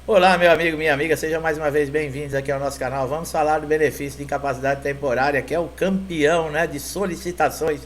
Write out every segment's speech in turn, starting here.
Olá, meu amigo, minha amiga, sejam mais uma vez bem-vindos aqui ao nosso canal. Vamos falar do benefício de incapacidade temporária, que é o campeão, né, de solicitações,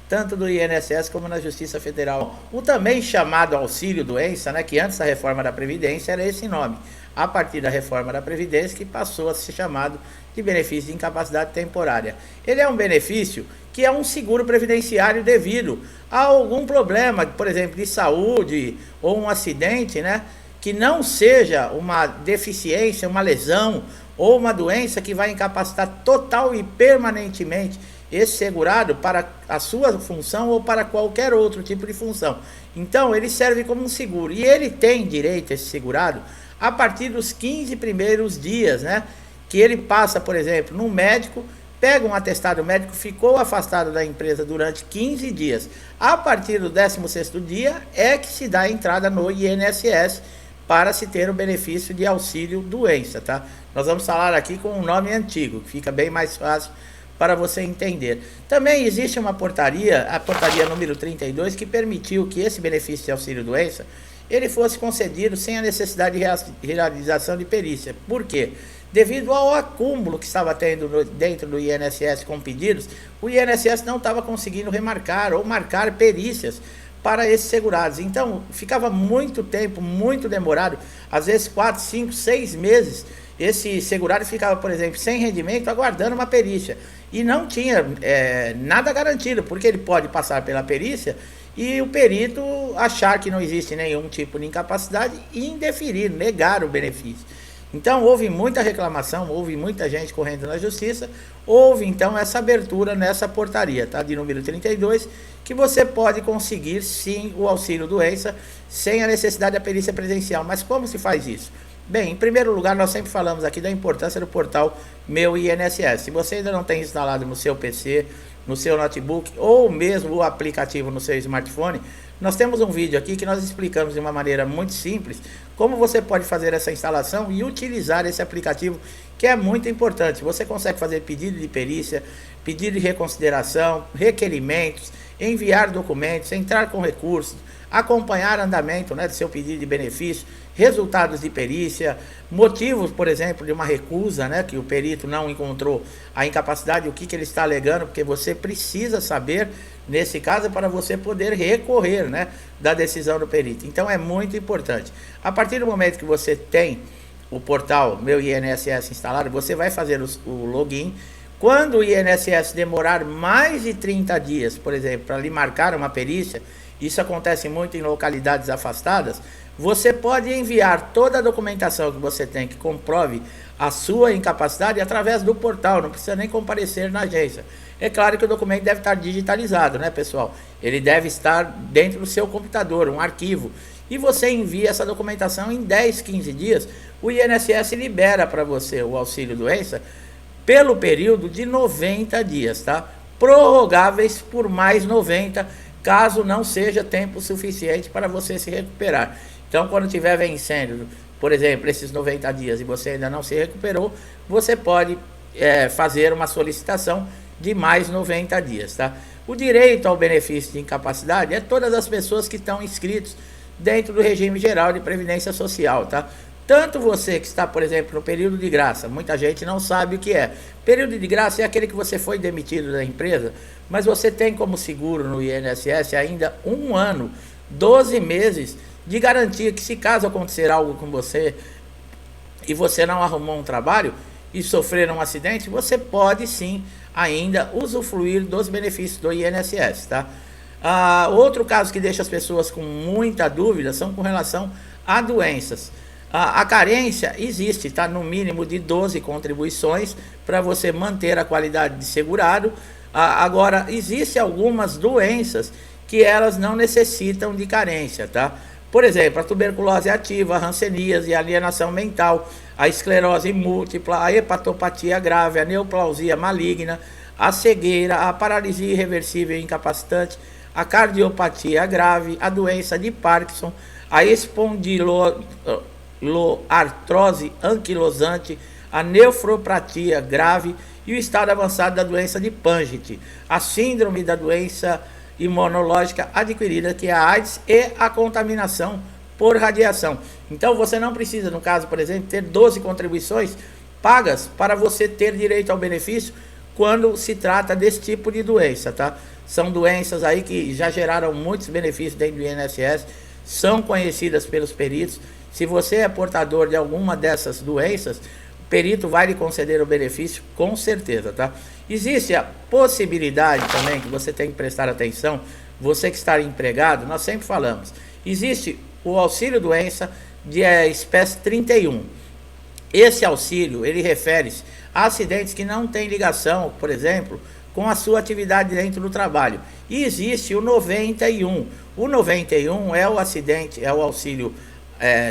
tanto do INSS como na Justiça Federal. O também chamado auxílio-doença, né, que antes da reforma da Previdência era esse nome. A partir da reforma da Previdência que passou a ser chamado de benefício de incapacidade temporária. Ele é um benefício que é um seguro previdenciário devido a algum problema, por exemplo, de saúde ou um acidente, né? Que não seja uma deficiência, uma lesão ou uma doença que vai incapacitar total e permanentemente esse segurado para a sua função ou para qualquer outro tipo de função. Então, ele serve como um seguro e ele tem direito, esse segurado, a partir dos 15 primeiros dias, né? Que ele passa, por exemplo, no médico, pega um atestado médico, ficou afastado da empresa durante 15 dias. A partir do 16º dia é que se dá a entrada no INSS para se ter o benefício de auxílio doença, tá? Nós vamos falar aqui com um nome antigo, que fica bem mais fácil para você entender. Também existe uma portaria, a portaria número 32, que permitiu que esse benefício de auxílio doença, ele fosse concedido sem a necessidade de realização de perícia. Por quê? Devido ao acúmulo que estava tendo dentro do INSS com pedidos, o INSS não estava conseguindo remarcar ou marcar perícias para esses segurados. Então, ficava muito tempo, muito demorado, às vezes 4, 5, 6 meses, esse segurado ficava, por exemplo, sem rendimento, aguardando uma perícia. E não tinha nada garantido, porque ele pode passar pela perícia e o perito achar que não existe nenhum tipo de incapacidade e indeferir, negar o benefício. Então houve muita reclamação, houve muita gente correndo na justiça, houve então essa abertura nessa portaria, tá? De número 32, que você pode conseguir sim o auxílio doença sem a necessidade da perícia presencial. Mas como se faz isso? Bem, em primeiro lugar, nós sempre falamos aqui da importância do portal Meu INSS. Se você ainda não tem instalado no seu PC, no seu notebook ou mesmo o aplicativo no seu smartphone, nós temos um vídeo aqui que nós explicamos de uma maneira muito simples como você pode fazer essa instalação e utilizar esse aplicativo, que é muito importante. Você consegue fazer pedido de perícia, pedido de reconsideração, requerimentos, enviar documentos, entrar com recursos, acompanhar andamento, né, do seu pedido de benefício, resultados de perícia, motivos, por exemplo, de uma recusa, né, que o perito não encontrou a incapacidade, o que ele está alegando, porque você precisa saber, nesse caso, para você poder recorrer, né, da decisão do perito. Então é muito importante. A partir do momento que você tem o portal Meu INSS instalado, você vai fazer o login. Quando o INSS demorar mais de 30 dias, por exemplo, para lhe marcar uma perícia, isso acontece muito em localidades afastadas, você pode enviar toda a documentação que você tem que comprove a sua incapacidade através do portal, não precisa nem comparecer na agência. É claro que o documento deve estar digitalizado, né, pessoal? Ele deve estar dentro do seu computador, um arquivo. E você envia essa documentação em 10, 15 dias, o INSS libera para você o auxílio doença pelo período de 90 dias, tá? Prorrogáveis por mais 90, caso não seja tempo suficiente para você se recuperar. Então, quando tiver vencendo, por exemplo, esses 90 dias e você ainda não se recuperou, você pode fazer uma solicitação de mais 90 dias, tá? O direito ao benefício de incapacidade é todas as pessoas que estão inscritos dentro do regime geral de previdência social, tá? Tanto você que está, por exemplo, no período de graça, muita gente não sabe o que é. Período de graça é aquele que você foi demitido da empresa, mas você tem como seguro no INSS ainda 1 ano, 12 meses de garantia que, se caso acontecer algo com você e você não arrumou um trabalho e sofrer um acidente, você pode sim ainda usufruir dos benefícios do INSS, tá? Outro caso que deixa as pessoas com muita dúvida são com relação a doenças. A carência existe, tá? No mínimo de 12 contribuições para você manter a qualidade de segurado. Agora, existem algumas doenças que elas não necessitam de carência, tá? Por exemplo, a tuberculose ativa, a hanseníase, a alienação mental, a esclerose múltipla, a hepatopatia grave, a neoplasia maligna, a cegueira, a paralisia irreversível e incapacitante, a cardiopatia grave, a doença de Parkinson, a espondiloartrose anquilosante, a nefropatia grave e o estado avançado da doença de Paget, a síndrome da doença imunológica adquirida, que é a AIDS, e a contaminação por radiação. Então você não precisa, no caso, por exemplo, ter 12 contribuições pagas para você ter direito ao benefício quando se trata desse tipo de doença, tá? São doenças aí que já geraram muitos benefícios dentro do INSS, são conhecidas pelos peritos. Se você é portador de alguma dessas doenças, o perito vai lhe conceder o benefício com certeza, tá? Existe a possibilidade também que você tem que prestar atenção, você que está empregado, nós sempre falamos, existe o auxílio doença de espécie 31. Esse auxílio, ele refere-se a acidentes que não têm ligação, por exemplo, com a sua atividade dentro do trabalho. E existe o 91. O 91 é o acidente, é o auxílio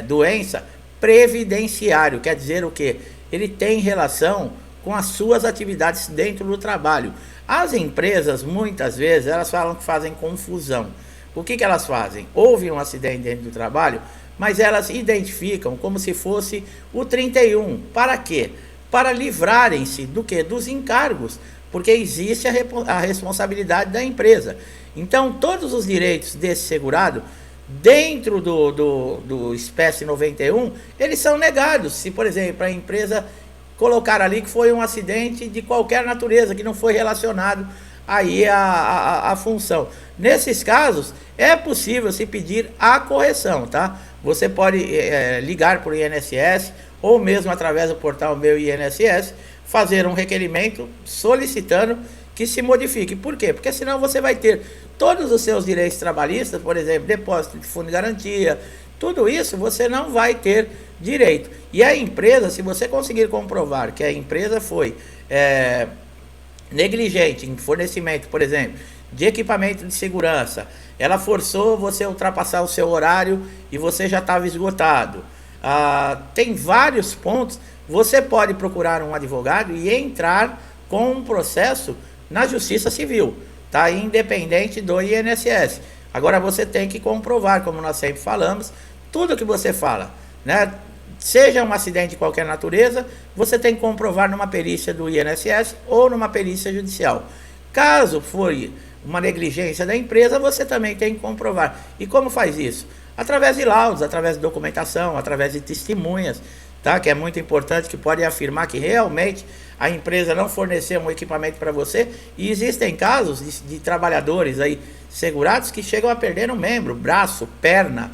doença previdenciário. Quer dizer o quê? Ele tem relação com as suas atividades dentro do trabalho. As empresas, muitas vezes, elas falam que fazem confusão. O que elas fazem? Houve um acidente dentro do trabalho, mas elas identificam como se fosse o 31. Para quê? Para livrarem-se do quê? Dos encargos, porque existe a responsabilidade da empresa. Então, todos os direitos desse segurado, dentro do espécie 91, eles são negados. Se, por exemplo, a empresa colocar ali que foi um acidente de qualquer natureza, que não foi relacionado aí a função. Nesses casos, é possível se pedir a correção, tá? Você pode ligar para o INSS ou mesmo através do portal Meu INSS, fazer um requerimento solicitando que se modifique. Por quê? Porque senão você vai ter todos os seus direitos trabalhistas, por exemplo, depósito de fundo de garantia, tudo isso você não vai ter direito. E a empresa, se você conseguir comprovar que a empresa foi negligente em fornecimento, por exemplo, de equipamento de segurança, ela forçou você a ultrapassar o seu horário e você já estava esgotado. Tem vários pontos. Você pode procurar um advogado e entrar com um processo na Justiça Civil, tá? Independente do INSS. Agora você tem que comprovar, como nós sempre falamos, tudo que você fala, né? Seja um acidente de qualquer natureza, você tem que comprovar numa perícia do INSS ou numa perícia judicial. Caso for uma negligência da empresa, você também tem que comprovar. E como faz isso? Através de laudos, através de documentação, através de testemunhas, tá? Que é muito importante, que podem afirmar que realmente a empresa não forneceu um equipamento para você. E existem casos de trabalhadores aí segurados que chegam a perder um membro, braço, perna,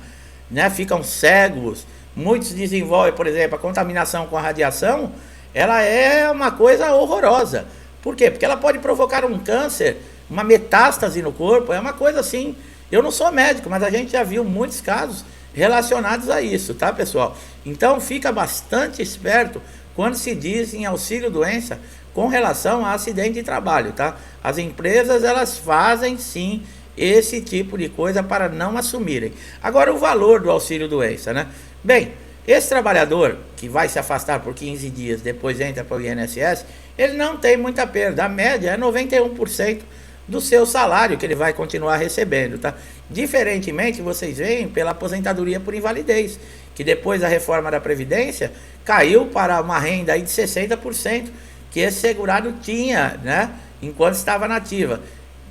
né? Ficam cegos. Muitos desenvolvem, por exemplo, a contaminação com a radiação, ela é uma coisa horrorosa. Por quê? Porque ela pode provocar um câncer, uma metástase no corpo, é uma coisa assim. Eu não sou médico, mas a gente já viu muitos casos relacionados a isso, tá, pessoal? Então fica bastante esperto quando se diz em auxílio doença com relação a acidente de trabalho, tá? As empresas, elas fazem sim esse tipo de coisa para não assumirem. Agora, o valor do auxílio doença, né? Bem, esse trabalhador que vai se afastar por 15 dias, depois entra para o INSS, ele não tem muita perda. A média é 91% do seu salário que ele vai continuar recebendo, tá? Diferentemente, vocês veem pela aposentadoria por invalidez, que depois da reforma da Previdência, caiu para uma renda aí de 60% que esse segurado tinha, né? Enquanto estava na ativa.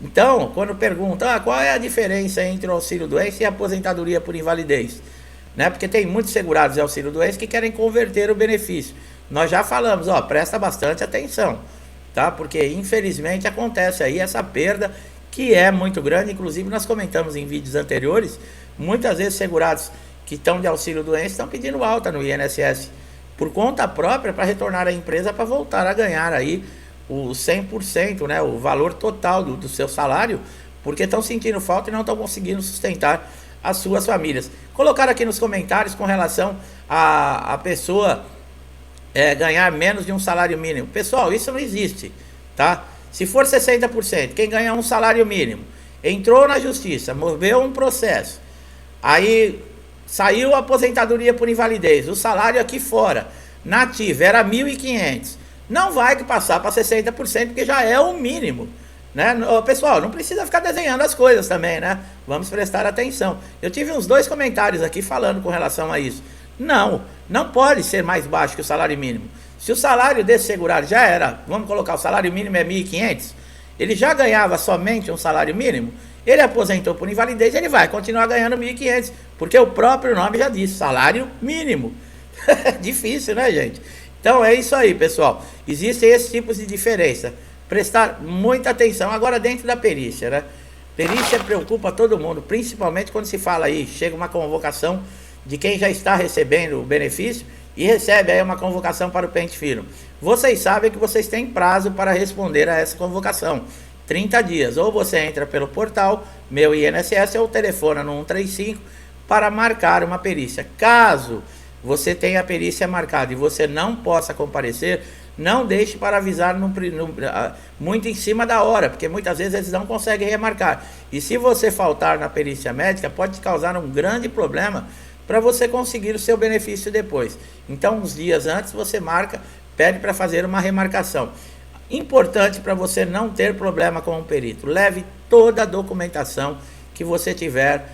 Então, quando perguntam, qual é a diferença entre o auxílio-doença e a aposentadoria por invalidez? Né? Porque tem muitos segurados de auxílio-doença que querem converter o benefício. Nós já falamos, presta bastante atenção, tá? Porque infelizmente acontece aí essa perda que é muito grande. Inclusive nós comentamos em vídeos anteriores, muitas vezes segurados que estão de auxílio-doença estão pedindo alta no INSS por conta própria para retornar à empresa, para voltar a ganhar aí o 100%, né, o valor total do seu salário, porque estão sentindo falta e não estão conseguindo sustentar as suas famílias. Colocaram aqui nos comentários com relação a pessoa ganhar menos de um salário mínimo. Pessoal, isso não existe, tá? Se for 60%, quem ganha um salário mínimo, entrou na justiça, moveu um processo, aí saiu a aposentadoria por invalidez, o salário aqui fora, na ativa, era 1.500, não vai passar para 60%, porque já é o mínimo, né? Pessoal, não precisa ficar desenhando as coisas também, né? Vamos prestar atenção. Eu tive uns 2 comentários aqui falando com relação a isso. Não pode ser mais baixo que o salário mínimo. Se o salário desse segurado já era, vamos colocar, o salário mínimo é 1.500, ele já ganhava somente um salário mínimo, Ele aposentou por invalidez, ele vai continuar ganhando 1.500, porque o próprio nome já diz, salário mínimo. Difícil, né, gente? Então é isso aí, pessoal. Existem esses tipos de diferença. Prestar muita atenção. Agora, dentro da perícia, né? Perícia preocupa todo mundo, principalmente quando se fala aí, chega uma convocação de quem já está recebendo o benefício e recebe aí uma convocação para o pente fino. Vocês sabem que vocês têm prazo para responder a essa convocação. 30 dias. Ou você entra pelo portal Meu INSS ou telefona no 135 para marcar uma perícia. Caso você tenha a perícia marcada e você não possa comparecer, não deixe para avisar muito em cima da hora, porque muitas vezes eles não conseguem remarcar. E se você faltar na perícia médica, pode te causar um grande problema para você conseguir o seu benefício depois. Então, uns dias antes, você marca, pede para fazer uma remarcação. Importante para você não ter problema com o perito. Leve toda a documentação que você tiver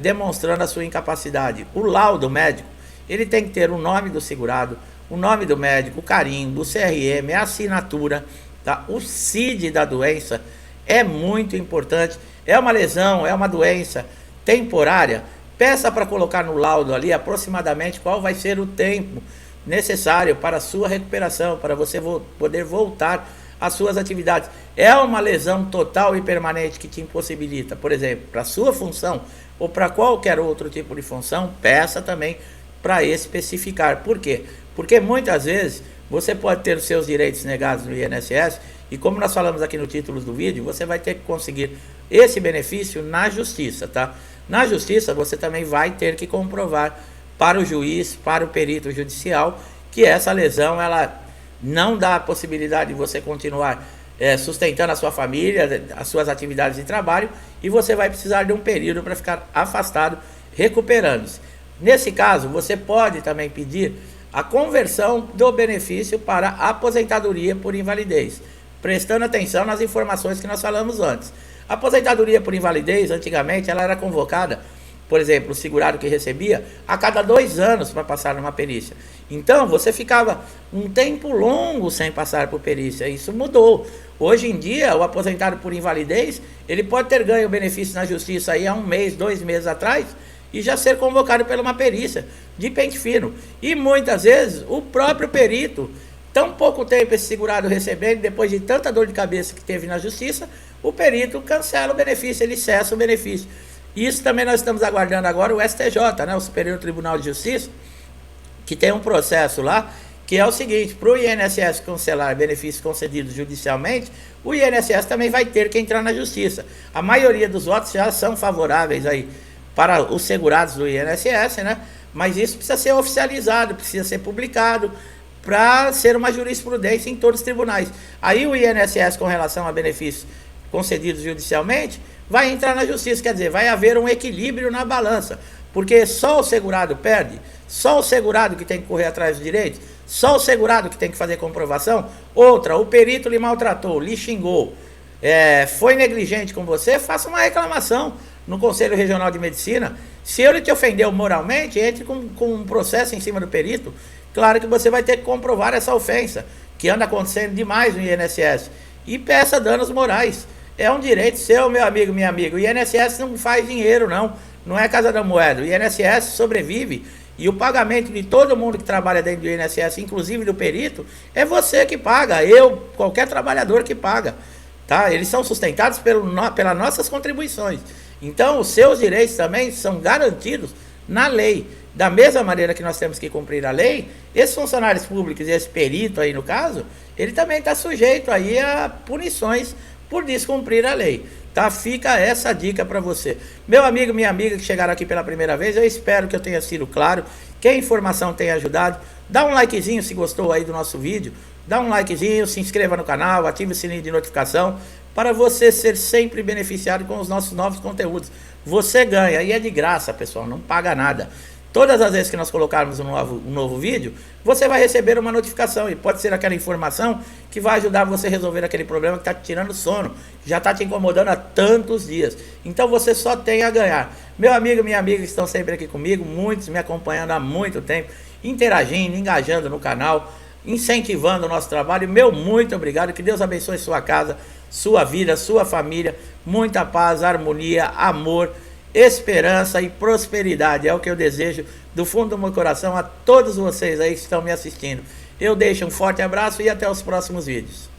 demonstrando a sua incapacidade. O laudo médico, ele tem que ter o nome do segurado, o nome do médico, o carimbo, o CRM, a assinatura, tá? O CID da doença é muito importante. É uma lesão, é uma doença temporária. Peça para colocar no laudo ali aproximadamente qual vai ser o tempo necessário para a sua recuperação, para você poder voltar às suas atividades. É uma lesão total e permanente que te impossibilita, por exemplo, para a sua função ou para qualquer outro tipo de função, peça também para especificar. Por quê? Porque muitas vezes você pode ter os seus direitos negados no INSS e, como nós falamos aqui no título do vídeo, você vai ter que conseguir esse benefício na justiça, tá? Na justiça você também vai ter que comprovar para o juiz, para o perito judicial, que essa lesão ela não dá a possibilidade de você continuar sustentando a sua família, as suas atividades de trabalho, e você vai precisar de um período para ficar afastado, recuperando-se. Nesse caso, você pode também pedir a conversão do benefício para aposentadoria por invalidez, prestando atenção nas informações que nós falamos antes. A aposentadoria por invalidez, antigamente, ela era convocada, por exemplo, o segurado que recebia, a cada 2 anos para passar numa perícia. Então, você ficava um tempo longo sem passar por perícia. Isso mudou. Hoje em dia, o aposentado por invalidez, ele pode ter ganho o benefício na justiça aí há 1 mês, 2 meses atrás, e já ser convocado pela uma perícia de pente fino. E muitas vezes, o próprio perito, tão pouco tempo esse segurado recebendo, depois de tanta dor de cabeça que teve na justiça, o perito cancela o benefício, ele cessa o benefício. Isso também nós estamos aguardando agora o STJ, né, o Superior Tribunal de Justiça, que tem um processo lá, que é o seguinte: para o INSS cancelar benefícios concedidos judicialmente, o INSS também vai ter que entrar na justiça. A maioria dos votos já são favoráveis aí para os segurados do INSS, né? Mas isso precisa ser oficializado, precisa ser publicado para ser uma jurisprudência em todos os tribunais. Aí o INSS, com relação a benefícios concedidos judicialmente, vai entrar na justiça, quer dizer, vai haver um equilíbrio na balança, porque só o segurado perde, só o segurado que tem que correr atrás dos direitos, só o segurado que tem que fazer comprovação. Outra, o perito lhe maltratou, lhe xingou, foi negligente com você, faça uma reclamação no Conselho Regional de Medicina. Se ele te ofendeu moralmente, entre com um processo em cima do perito. Claro que você vai ter que comprovar essa ofensa, que anda acontecendo demais no INSS, e peça danos morais. É um direito seu, meu amigo, minha amiga. O INSS não faz dinheiro, não é Casa da Moeda. O INSS sobrevive, e o pagamento de todo mundo que trabalha dentro do INSS, inclusive do perito, é você que paga, eu, qualquer trabalhador que paga, tá? Eles são sustentados pelas nossas contribuições. Então, os seus direitos também são garantidos na lei. Da mesma maneira que nós temos que cumprir a lei, esses funcionários públicos, esse perito aí no caso, ele também está sujeito aí a punições por descumprir a lei, tá? Fica essa dica para você. Meu amigo, minha amiga que chegaram aqui pela primeira vez, eu espero que eu tenha sido claro, que a informação tenha ajudado. Dá um likezinho se gostou aí do nosso vídeo, dá um likezinho, se inscreva no canal, ative o sininho de notificação, para você ser sempre beneficiado com os nossos novos conteúdos. Você ganha, e é de graça, pessoal, não paga nada. Todas as vezes que nós colocarmos um novo vídeo, você vai receber uma notificação, e pode ser aquela informação que vai ajudar você a resolver aquele problema que está te tirando sono, que já está te incomodando há tantos dias. Então você só tem a ganhar. Meu amigo, minha amiga que estão sempre aqui comigo, muitos me acompanhando há muito tempo, interagindo, engajando no canal, incentivando o nosso trabalho. Meu muito obrigado, que Deus abençoe sua casa, sua vida, sua família, muita paz, harmonia, amor, esperança e prosperidade. É o que eu desejo do fundo do meu coração a todos vocês aí que estão me assistindo. Eu deixo um forte abraço e até os próximos vídeos.